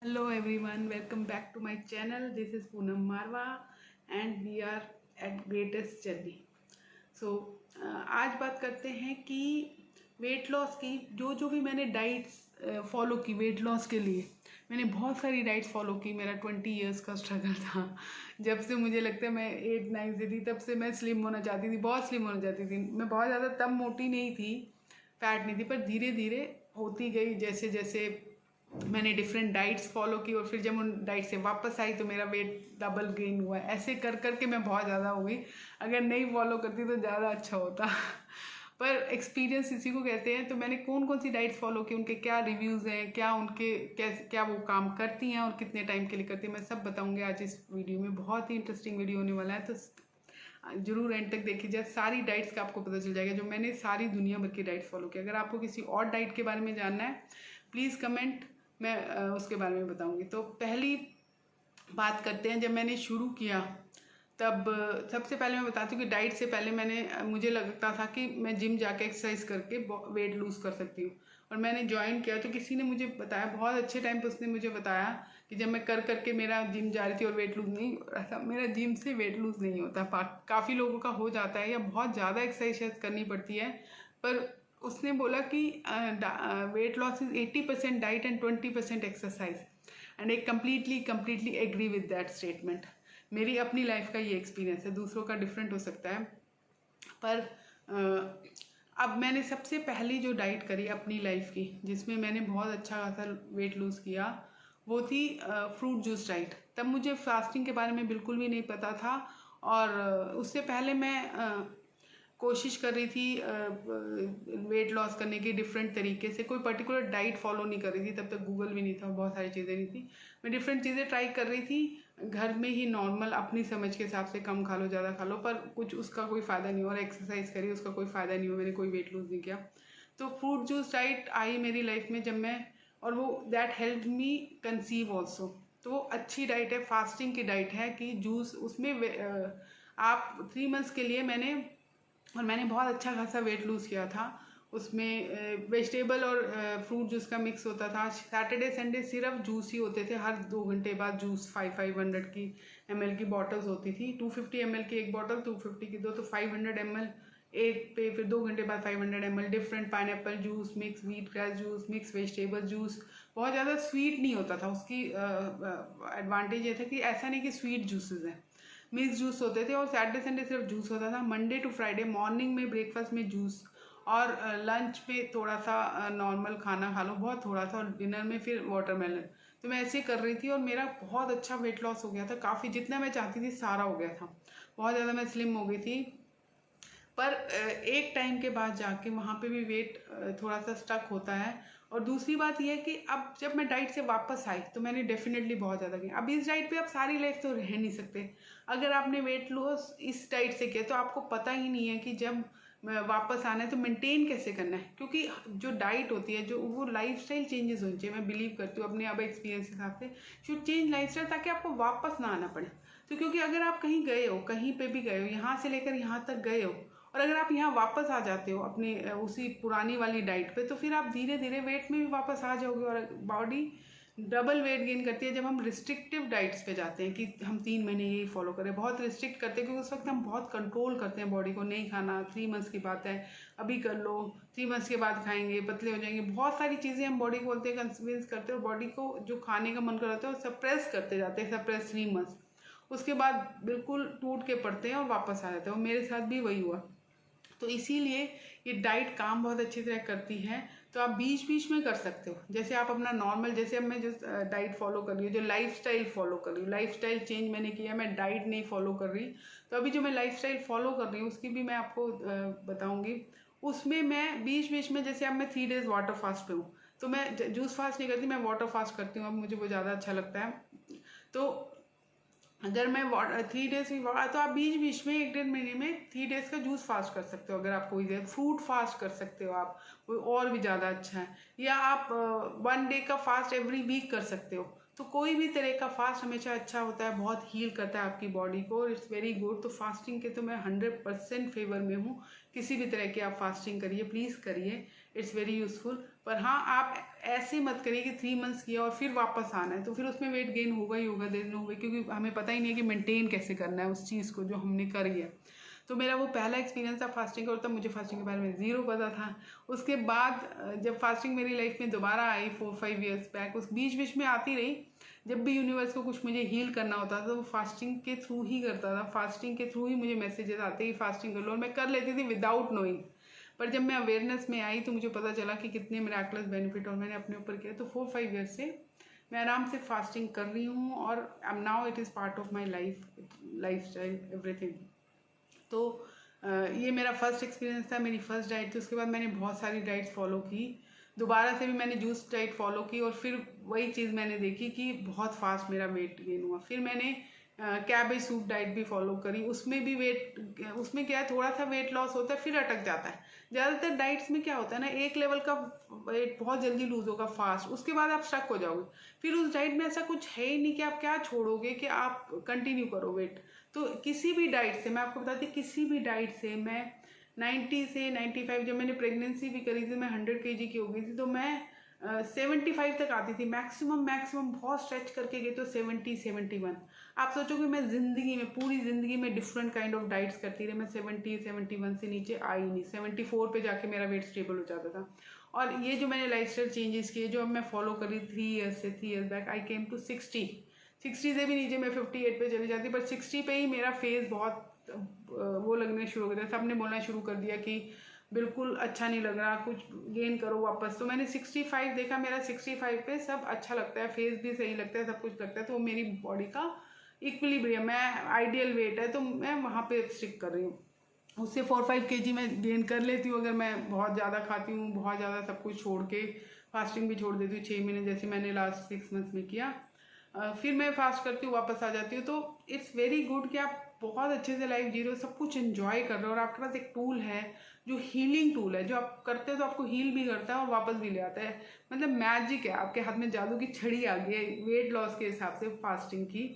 Hello everyone, welcome back to my channel. This is Poonam Marwa and we are at Greatest Journey. आज बात करते हैं कि weight loss की जो जो भी मैंने डाइट्स फॉलो की वेट लॉस के लिए। मैंने बहुत सारी डाइट्स फॉलो की। मेरा 20 इयर्स का स्ट्रगल था। जब से मुझे लगता है मैं 8-9 से थी तब से मैं स्लिम होना चाहती थी, बहुत स्लिम होना चाहती थी। मैं बहुत ज़्यादा तब मोटी नहीं थी, फैट नहीं थी, पर धीरे धीरे होती गई जैसे जैसे मैंने डिफरेंट डाइट्स फॉलो की और फिर जब उन डाइट से वापस आई तो मेरा वेट डबल गेन हुआ। ऐसे कर कर के मैं बहुत ज़्यादा हो गई। अगर नहीं फॉलो करती तो ज़्यादा अच्छा होता पर एक्सपीरियंस इसी को कहते हैं। तो मैंने कौन कौन सी डाइट्स फॉलो की, उनके क्या रिव्यूज़ हैं, क्या उनके क्या वो काम करती हैं और कितने टाइम के लिए करती हैं, मैं सब बताऊँगी आज इस वीडियो में। बहुत ही इंटरेस्टिंग वीडियो होने वाला है, तो जरूर एंड तक देखिए। सारी डाइट्स का आपको पता चल जाएगा जो मैंने सारी दुनिया भर की डाइट्स फॉलो की। अगर आपको किसी और डाइट के बारे में जानना है प्लीज़ कमेंट, मैं उसके बारे में बताऊंगी। तो पहली बात करते हैं, जब मैंने शुरू किया तब सबसे पहले मैं बताती हूँ कि डाइट से पहले मुझे लगता था कि मैं जिम जाके एक्सरसाइज करके वेट लूज़ कर सकती हूँ। और मैंने ज्वाइन किया तो किसी ने मुझे बताया, बहुत अच्छे टाइम पर उसने मुझे बताया कि जब मैं कर करके मेरा जिम जा रही थी और वेट लूज़ नहीं हो रहा था। मेरा जिम से वेट लूज़ नहीं होता, काफ़ी लोगों का हो जाता है या बहुत ज़्यादा एक्सरसाइज करनी पड़ती है। पर उसने बोला कि weight loss is 80% diet and 20% exercise. And I completely agree with that statement. मेरी अपनी लाइफ का ये एक्सपीरियंस है, दूसरों का डिफरेंट हो सकता है। पर अब मैंने सबसे पहली जो डाइट करी अपनी लाइफ की जिसमें मैंने बहुत अच्छा खासा वेट लूज़ किया वो थी फ्रूट जूस डाइट। तब मुझे फास्टिंग के बारे में बिल्कुल भी नहीं पता था और उससे पहले मैं कोशिश कर रही थी वेट लॉस करने की डिफरेंट तरीके से। कोई पर्टिकुलर डाइट फॉलो नहीं कर रही थी, तब तक गूगल भी नहीं था, बहुत सारी चीज़ें नहीं थी। मैं डिफरेंट चीज़ें ट्राई कर रही थी घर में ही, नॉर्मल अपनी समझ के हिसाब से, कम खा लो ज़्यादा खा लो, पर कुछ उसका कोई फ़ायदा नहीं हुआ। और एक्सरसाइज करी उसका कोई फ़ायदा नहीं हुआ, मैंने कोई वेट लूज़ नहीं किया। तो फ्रूट जूस डाइट आई मेरी लाइफ में जब मैं, और वो that help me conceive also. तो वो अच्छी डाइट है, फास्टिंग की डाइट है कि जूस उसमें आप 3 मंथ्स के लिए मैंने बहुत अच्छा खासा वेट लूज़ किया था। उसमें वेजिटेबल और फ्रूट जूस का मिक्स होता था। सैटरडे संडे सिर्फ जूस ही होते थे, हर 2 घंटे बाद जूस। 500 की ml की बॉटल्स होती थी। 250 ml की एक बॉटल, 250 की दो, तो 500 ml एक पे, फिर 2 घंटे बाद 500 ml different pineapple juice, mix wheat grass juice, mix vegetable juice. बहुत ज़्यादा स्वीट नहीं होता था। उसकी एडवांटेज ये था कि ऐसा नहीं कि स्वीट जूसेस हैं, मिक्स जूस होते थे। और सैटरडे संडे सिर्फ जूस होता था। मंडे टू फ्राइडे मॉर्निंग में ब्रेकफास्ट में जूस और लंच पे थोड़ा सा नॉर्मल खाना खा लो, बहुत थोड़ा सा, और डिनर में फिर वाटरमेलन। तो मैं ऐसे कर रही थी और मेरा बहुत अच्छा वेट लॉस हो गया था। काफ़ी, जितना मैं चाहती थी सारा हो गया था। बहुत ज़्यादा मैं स्लिम हो गई थी। पर एक टाइम के बाद जाके वहाँ पे भी वेट थोड़ा सा स्टक होता है। और दूसरी बात यह है कि अब जब मैं डाइट से वापस आई तो मैंने डेफिनेटली बहुत ज़्यादा किया। अब इस डाइट पे आप सारी लाइफ तो रह नहीं सकते। अगर आपने वेट लॉस इस डाइट से किया तो आपको पता ही नहीं है कि जब वापस आना है तो मेंटेन कैसे करना है। क्योंकि जो डाइट होती है, जो वो लाइफस्टाइल चेंजेस होनी चाहिए। मैं बिलीव करती हूँ अपने अब एक्सपीरियंस के हिसाब से, शुड चेंज लाइफस्टाइल ताकि आपको वापस ना आना पड़े। तो क्योंकि अगर आप कहीं गए हो, कहीं पे भी गए हो, यहाँ से लेकर यहाँ तक गए हो, और अगर आप यहाँ वापस आ जाते हो अपने उसी पुरानी वाली डाइट पे, तो फिर आप धीरे धीरे वेट में भी वापस आ जाओगे। और बॉडी डबल वेट गेन करती है जब हम रिस्ट्रिक्टिव डाइट्स पे जाते हैं कि हम 3 महीने यही फॉलो करें। बहुत रिस्ट्रिक्ट करते हैं क्योंकि उस वक्त हम बहुत कंट्रोल करते हैं बॉडी को, नहीं खाना, 3 मंथ्स की बात है, अभी कर लो, 3 मंथ्स के बाद खाएंगे, पतले हो जाएंगे। बहुत सारी चीज़ें हम बॉडी को बोलते हैं, कन्विंस करते हैं, और बॉडी को जो खाने का मन कर रहा है सप्रेस करते जाते हैं, सप्रेस 3 मंथ्स। उसके बाद बिल्कुल टूट के पड़ते हैं और वापस आ जाते हैं। और मेरे साथ भी वही हुआ। तो इसीलिए ये डाइट काम बहुत अच्छी तरह करती है। तो आप बीच बीच में कर सकते हो, जैसे आप अपना नॉर्मल, जैसे अब मैं जो डाइट फॉलो कर रही हूँ, जो लाइफस्टाइल फॉलो कर रही हूँ, लाइफस्टाइल चेंज मैंने किया, मैं डाइट नहीं फॉलो कर रही। तो अभी जो मैं लाइफस्टाइल फॉलो कर रही हूँ उसकी भी मैं आपको बताऊँगी। उसमें मैं बीच बीच में, जैसे अब मैं 3 डेज वाटर फास्ट पे हूँ, तो मैं जूस फास्ट नहीं करती, मैं वाटर फास्ट करती हूँ। अब मुझे वो ज़्यादा अच्छा लगता है। तो अगर मैं 3 डेज की तो आप बीच बीच में 1-1.5 महीने में 3 डेज का जूस फास्ट कर सकते हो। अगर आपको इधर फ्रूट फास्ट कर सकते हो आप, वो और भी ज़्यादा अच्छा है। या आप 1 डे का फास्ट एवरी वीक कर सकते हो। तो कोई भी तरह का फास्ट हमेशा अच्छा होता है, बहुत हील करता है आपकी बॉडी को, इट्स वेरी गुड। तो फास्टिंग के तो मैं 100% फेवर में हूँ। किसी भी तरह की आप फास्टिंग करिए, प्लीज़ करिए, इट्स वेरी यूजफुल। पर हाँ, आप ऐसे मत करिए कि 3 मंथ्स किया और फिर वापस आना है, तो फिर उसमें वेट गेन होगा ही होगा, देर नो वे, क्योंकि हमें पता ही नहीं है कि मेंटेन कैसे करना है उस चीज़ को जो हमने करी है। तो मेरा वो पहला एक्सपीरियंस था फास्टिंग का, और तब मुझे फास्टिंग के बारे में ज़ीरो पता था। उसके बाद जब फास्टिंग मेरी लाइफ में दोबारा आई 4-5 ईयर्स बैक, उस बीच बीच में आती रही, जब भी यूनिवर्स को कुछ मुझे हील करना होता था तो वो फास्टिंग के थ्रू ही करता था, फास्टिंग के थ्रू ही मुझे मैसेजेस आते ही फास्टिंग कर लो, और मैं कर लेती थी विदाउट नोइंग। पर जब मैं अवेयरनेस में आई तो मुझे पता चला कि कितने मिराकुलस बेनिफिट और मैंने अपने ऊपर किया। तो 4-5 ईयर्स से मैं आराम से फास्टिंग कर रही हूँ, और now it is part of my life style everything. तो ये मेरा फर्स्ट एक्सपीरियंस था, मेरी फर्स्ट डाइट थी। उसके बाद मैंने बहुत सारी डाइट्स फॉलो की, दोबारा से भी मैंने जूस डाइट फॉलो की, और फिर वही चीज़ मैंने देखी कि बहुत फास्ट मेरा वेट गेन हुआ। फिर मैंने कैबेज सूप डाइट भी फॉलो करी, उसमें भी उसमें क्या है, थोड़ा सा वेट लॉस होता है फिर अटक जाता है। ज़्यादातर डाइट्स में क्या होता है ना, एक लेवल का वेट बहुत जल्दी लूज होगा फास्ट, उसके बाद आप स्टक हो जाओगे। फिर उस डाइट में ऐसा कुछ है ही नहीं कि आप क्या छोड़ोगे कि आप कंटिन्यू करो वेट। तो किसी भी डाइट से, मैं आपको बताती हूँ, किसी भी डाइट से मैं 90 से 95, जब मैंने प्रेगनेंसी भी करी थी मैं 100 kg की हो गई थी, तो मैं 75 तक आती थी मैक्सिमम बहुत स्ट्रेच करके गई तो 70-71। आप सोचोगे मैं ज़िंदगी में, पूरी ज़िंदगी में डिफरेंट काइंड ऑफ डाइट्स करती रही, मैं 70-71 से नीचे आई नहीं, 74 पे जाके मेरा वेट स्टेबल हो जाता था। और ये जो मैंने लाइफस्टाइल चेंजेस किए, जो अब मैं फॉलो कर रही 3 years back, I came to 60 से भी नीचे मैं 58 पे चली जाती, पर 60 पे ही मेरा फेस बहुत वो लगने शुरू हो गया। सबने बोलना शुरू कर दिया कि बिल्कुल अच्छा नहीं लग रहा, कुछ गेन करो वापस। तो मैंने 65 देखा, मेरा 65 पे सब अच्छा लगता है, फेस भी सही लगता है, सब कुछ लगता है, तो मेरी बॉडी का इक्विलिब्रियम, मैं आइडियल वेट है, तो मैं वहाँ पे स्टिक कर रही हूँ। उससे 4-5 kg मैं गेन कर लेती हूँ अगर मैं बहुत ज़्यादा खाती हूँ, बहुत ज़्यादा सब कुछ छोड़ के, फास्टिंग भी छोड़ देती हूँ 6 महीने, जैसे मैंने लास्ट 6 मंथ्स में किया। फिर मैं फास्ट करती हूँ, वापस आ जाती हूँ। तो इट्स वेरी गुड कि आप बहुत अच्छे से लाइफ जी रहे हो, सब कुछ एंजॉय कर रहे हो, और आपके पास एक टूल है जो हीलिंग टूल है, जो आप करते हो तो आपको हील भी करता है और वापस भी ले आता है। मतलब मैजिक है, आपके हाथ में जादू की छड़ी आ गई है वेट लॉस के हिसाब से फास्टिंग की,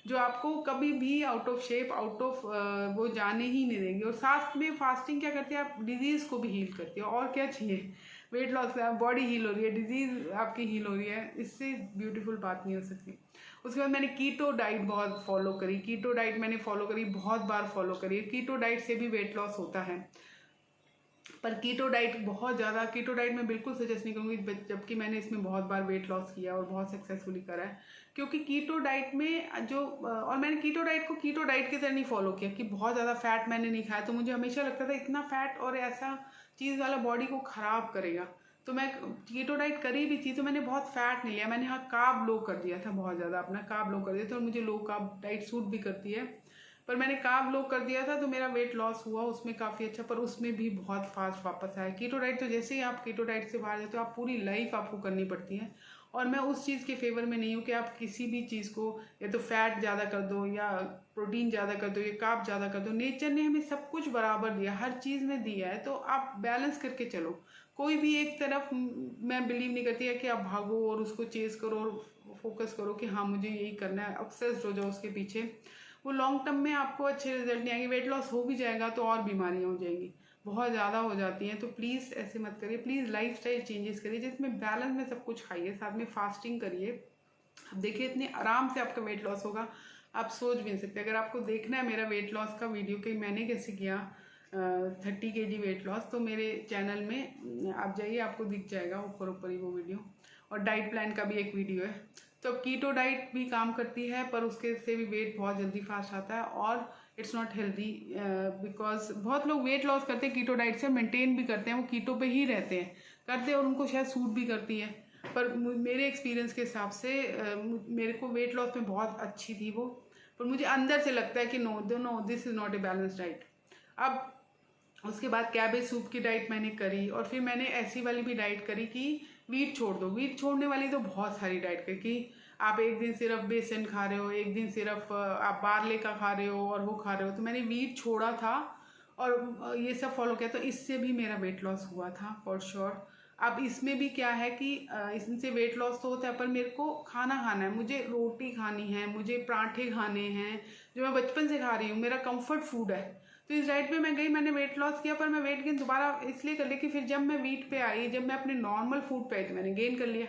जो आपको कभी भी out of shape, out of वो जाने ही नहीं देंगे। और साथ में फास्टिंग क्या करती है, आप डिजीज़ को भी हील करती है, और क्या चाहिए। वेट लॉस से बॉडी हील हो रही है, डिजीज़ आपकी हील हो रही है, इससे ब्यूटीफुल बात नहीं हो सकती। उसके बाद मैंने कीटो डाइट बहुत फॉलो करी, कीटो डाइट मैंने फॉलो करी, बहुत बार फॉलो करी। कीटो डाइट से भी वेट लॉस होता है, पर कीटो डाइट बहुत ज़्यादा, कीटो डाइट मैं बिल्कुल सजेस्ट नहीं करूँगी, जबकि मैंने इसमें बहुत बार वेट लॉस किया और बहुत सक्सेसफुली करा है। क्योंकि कीटो डाइट में जो, और मैंने कीटो डाइट को कीटो डाइट की तरह नहीं फॉलो किया कि बहुत ज़्यादा फैट मैंने नहीं खाया, तो मुझे हमेशा लगता था इतना फैट और ऐसा चीज़ वाला बॉडी को ख़राब करेगा। तो मैं कीटो डाइट करी भी थी, तो मैंने बहुत फैट नहीं लिया, मैंने हाँ कार्ब लो कर दिया था, बहुत ज़्यादा अपना कार्ब लो कर दिया था, और मुझे लो कार्ब डाइट सूट भी करती है। पर मैंने कार्ब लो कर दिया था तो मेरा वेट लॉस हुआ उसमें काफ़ी अच्छा, पर उसमें भी बहुत फास्ट वापस आया। कीटो डाइट तो जैसे ही आप कीटो डाइट से बाहर जाते हो, आप पूरी लाइफ आपको करनी पड़ती है। और मैं उस चीज़ के फेवर में नहीं हूँ कि आप किसी भी चीज़ को या तो फैट ज़्यादा कर दो, या प्रोटीन ज़्यादा कर दो, या कार्ब ज़्यादा कर दो। नेचर ने हमें सब कुछ बराबर दिया, हर चीज़ में दिया है, तो आप बैलेंस करके चलो। कोई भी एक तरफ, मैं बिलीव नहीं करती है कि आप भागो और उसको चेज़ करो और फोकस करो कि हाँ मुझे यही करना है, ऑब्सेस्ड हो जाओ उसके पीछे। वो लॉन्ग टर्म में आपको अच्छे रिजल्ट नहीं आएंगे, वेट लॉस हो भी जाएगा तो और बीमारियां हो जाएंगी, बहुत ज़्यादा हो जाती हैं। तो प्लीज़ ऐसे मत करिए, प्लीज़ लाइफ स्टाइल चेंजेस करिए जिसमें बैलेंस में सब कुछ खाइए, साथ में फास्टिंग करिए। अब देखिए इतने आराम से आपका वेट लॉस होगा, आप सोच भी नहीं सकते। अगर आपको देखना है मेरा वेट लॉस का वीडियो कि मैंने कैसे किया 30 kg वेट लॉस, तो मेरे चैनल में आप जाइए, आपको दिख जाएगा ऊपर ऊपर ही वो वीडियो। और डाइट प्लान का भी एक वीडियो है। तो कीटो डाइट भी काम करती है, पर उसके से भी वेट बहुत जल्दी फास्ट आता है, और इट्स नॉट हेल्दी, बिकॉज बहुत लोग वेट लॉस करते हैं कीटो डाइट से, मेंटेन भी करते हैं, वो कीटो पे ही रहते हैं, करते हैं, और उनको शायद सूट भी करती है। पर मेरे एक्सपीरियंस के हिसाब से मेरे को वेट लॉस में बहुत अच्छी थी वो, पर मुझे अंदर से लगता है कि no this is not a balance diet. अब उसके बाद कैबेज सूप की डाइट मैंने करी, और फिर मैंने ऐसी वाली भी डाइट करी कि वीट छोड़ दो। वीट छोड़ने वाली तो बहुत सारी डाइट करी कि आप एक दिन सिर्फ बेसन खा रहे हो, एक दिन सिर्फ आप बारले का खा रहे हो और वो खा रहे हो, तो मैंने वीट छोड़ा था और ये सब फॉलो किया, तो इससे भी मेरा वेट लॉस हुआ था फॉर श्योर। अब इसमें भी क्या है कि इससे वेट लॉस तो होता है, पर मेरे को खाना खाना है, मुझे रोटी खानी है, मुझे पराठे खाने हैं, जो मैं बचपन से खा रही हूँ, मेरा कंफर्ट फूड है। तो इस डाइट पे मैं गई, मैंने वेट लॉस किया, पर मैं वेट गेन दोबारा इसलिए कर लिया कि फिर जब मैं वीट पे आई, जब मैं अपने नॉर्मल फूड पे आई तो मैंने गेन कर लिया।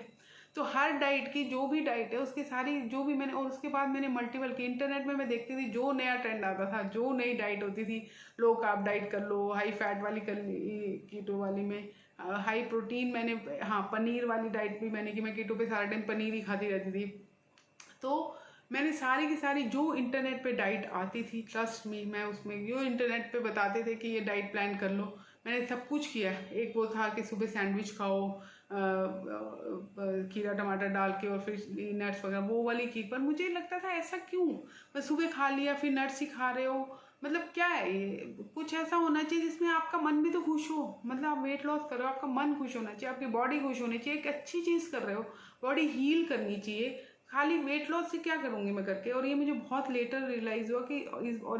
तो हर डाइट की जो भी डाइट है उसकी सारी जो भी मैंने, और उसके बाद मैंने मल्टीपल की इंटरनेट में मैं देखती थी जो नया ट्रेंड आता था, जो नई डाइट होती थी, लो कार्ब डाइट कर लो, हाई फैट वाली कर ली, कीटो वाली में हाई प्रोटीन, मैंने हाँ पनीर वाली डाइट भी मैंने कि मैं कीटो पे सारा टाइम पनीर ही खाती रहती थी। तो मैंने सारी की सारी जो इंटरनेट पे डाइट आती थी, ट्रस्ट मी, मैं उसमें जो इंटरनेट पे बताते थे कि ये डाइट प्लान कर लो, मैंने सब कुछ किया। एक वो था कि सुबह सैंडविच खाओ खीरा टमाटर डाल के और फिर नट्स वगैरह, वो वाली की, पर मुझे लगता था ऐसा क्यों, मैं सुबह खा लिया फिर नट्स ही खा रहे हो, मतलब क्या है ये, कुछ ऐसा होना चाहिए जिसमें आपका मन भी तो खुश हो। मतलब आप वेट लॉस कर रहे हो, आपका मन खुश होना चाहिए, आपकी बॉडी खुश होनी चाहिए, एक अच्छी चीज़ कर रहे हो, बॉडी हील करनी चाहिए। खाली वेट लॉस से क्या करूँगी मैं करके, और ये मुझे बहुत लेटर रियलाइज़ हुआ कि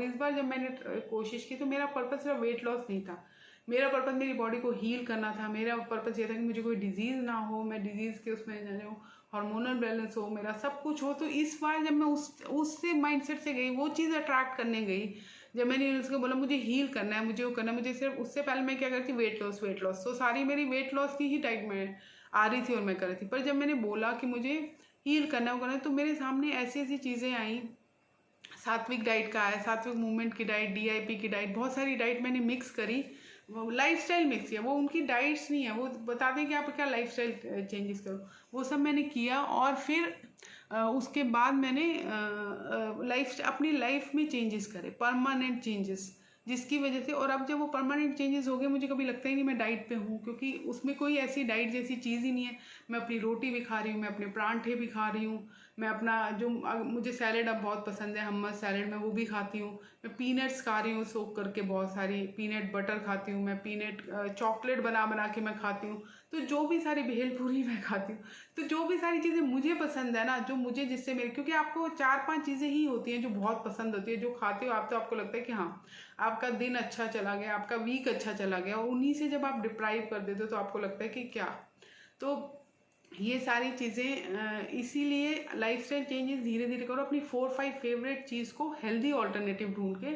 इस बार जब मैंने कोशिश की तो मेरा पर्पस सिर्फ वेट लॉस नहीं था, मेरा पर्पस मेरी बॉडी को हील करना था। मेरा पर्पस ये था कि मुझे कोई डिजीज़ ना हो, मैं डिजीज़ के उसमें जाने हो, हार्मोनल बैलेंस हो, मेरा सब कुछ हो। तो इस बार जब मैं उससे माइंडसेट से गई, वो चीज़ अट्रैक्ट करने गई, जब मैंने उसको बोला मुझे हील करना है, मुझे वो करना है, मुझे सिर्फ उससे पहले मैं क्या करती, वेट लॉस, तो सारी मेरी वेट लॉस की ही डाइट में आ रही थी और मैं कर रही थी। पर जब मैंने बोला कि मुझे हील करना है, वो करना है, तो मेरे सामने ऐसी ऐसी चीज़ें आई। सात्विक डाइट का है, सात्विक मूवमेंट की डाइट, DIP की डाइट, बहुत सारी डाइट मैंने मिक्स करी, लाइफस्टाइल मिक्स किया। वो उनकी डाइट्स नहीं है, वो बताते हैं कि आप क्या लाइफस्टाइल चेंजेस करो, वो सब मैंने किया। और फिर उसके बाद मैंने अपनी लाइफ में चेंजेस करे, परमानेंट चेंजेस, जिसकी वजह से, और अब जब वो परमानेंट चेंजेस हो गए मुझे कभी लगता ही नहीं मैं डाइट पे हूँ, क्योंकि उसमें कोई ऐसी डाइट जैसी चीज़ ही नहीं है। मैं अपनी रोटी भी खा रही हूँ, मैं अपने परांठे भी खा रही हूँ, मैं अपना जो मुझे सैलेड अब बहुत पसंद है, हमस सैलेड, मैं वो भी खाती हूँ। मैं पीनट्स खा रही हूँ सोक करके, बहुत सारी पीनट बटर खाती हूँ मैं, पीनट चॉकलेट बना बना के मैं खाती हूँ। तो जो भी सारी भेलपूरी मैं खाती हूँ, तो जो भी सारी चीज़ें मुझे पसंद है ना, जो मुझे जिससे मेरे, क्योंकि आपको 4-5 चीज़ें ही होती हैं जो बहुत पसंद होती है, जो खाते हो आप तो आपको लगता है कि हाँ आपका दिन अच्छा चला गया, आपका वीक अच्छा चला गया, और उन्हीं से जब आप डिप्राइव कर देते हो तो आपको लगता है कि क्या। तो ये सारी चीज़ें इसीलिए लाइफस्टाइल चेंजेस धीरे धीरे करो, अपनी 4-5 फेवरेट चीज़ को हेल्दी ऑल्टरनेटिव ढूंढ के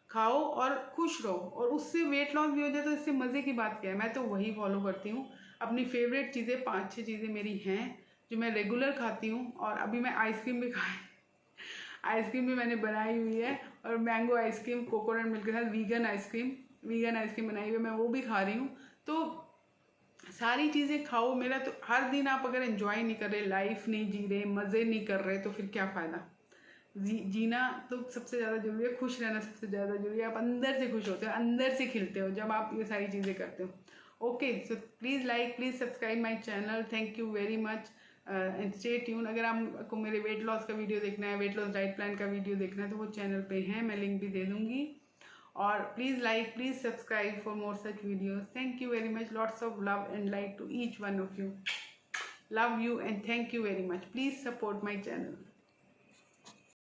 खाओ और खुश रहो, और उससे वेट लॉस भी हो जाए तो इससे मज़े की बात क्या है। मैं तो वही फॉलो करती हूँ, अपनी फेवरेट चीज़ें 5-6 चीज़ें मेरी हैं जो मैं रेगुलर खाती हूँ। और अभी मैं आइसक्रीम भी खाई, आइसक्रीम भी मैंने बनाई हुई है, और मैंगो आइसक्रीम कोकोनट मिल्क के साथ वीगन आइसक्रीम बनाई हुई है, मैं वो भी खा रही हूँ। तो सारी चीज़ें खाओ। मेरा तो हर दिन आप अगर एंजॉय नहीं कर रहे, लाइफ नहीं जी रहे, मज़े नहीं कर रहे, तो फिर क्या फ़ायदा। जीना तो सबसे ज़्यादा ज़रूरी है, खुश रहना सबसे ज़्यादा ज़रूरी है। आप अंदर से खुश होते हो, अंदर से खिलते हो जब आप ये सारी चीज़ें करते हो। Okay, so please like, please subscribe my channel, thank you very much and stay tune. अगर आपको मेरे वेट लॉस का वीडियो देखना है, वेट लॉस डाइट प्लान का वीडियो देखना है, तो वो चैनल पे है, मैं लिंक भी दे दूँगी। और please like, please subscribe for more such videos. Thank you very much. Lots of love and light to each one of you. Love you and thank you very much. Please support my channel.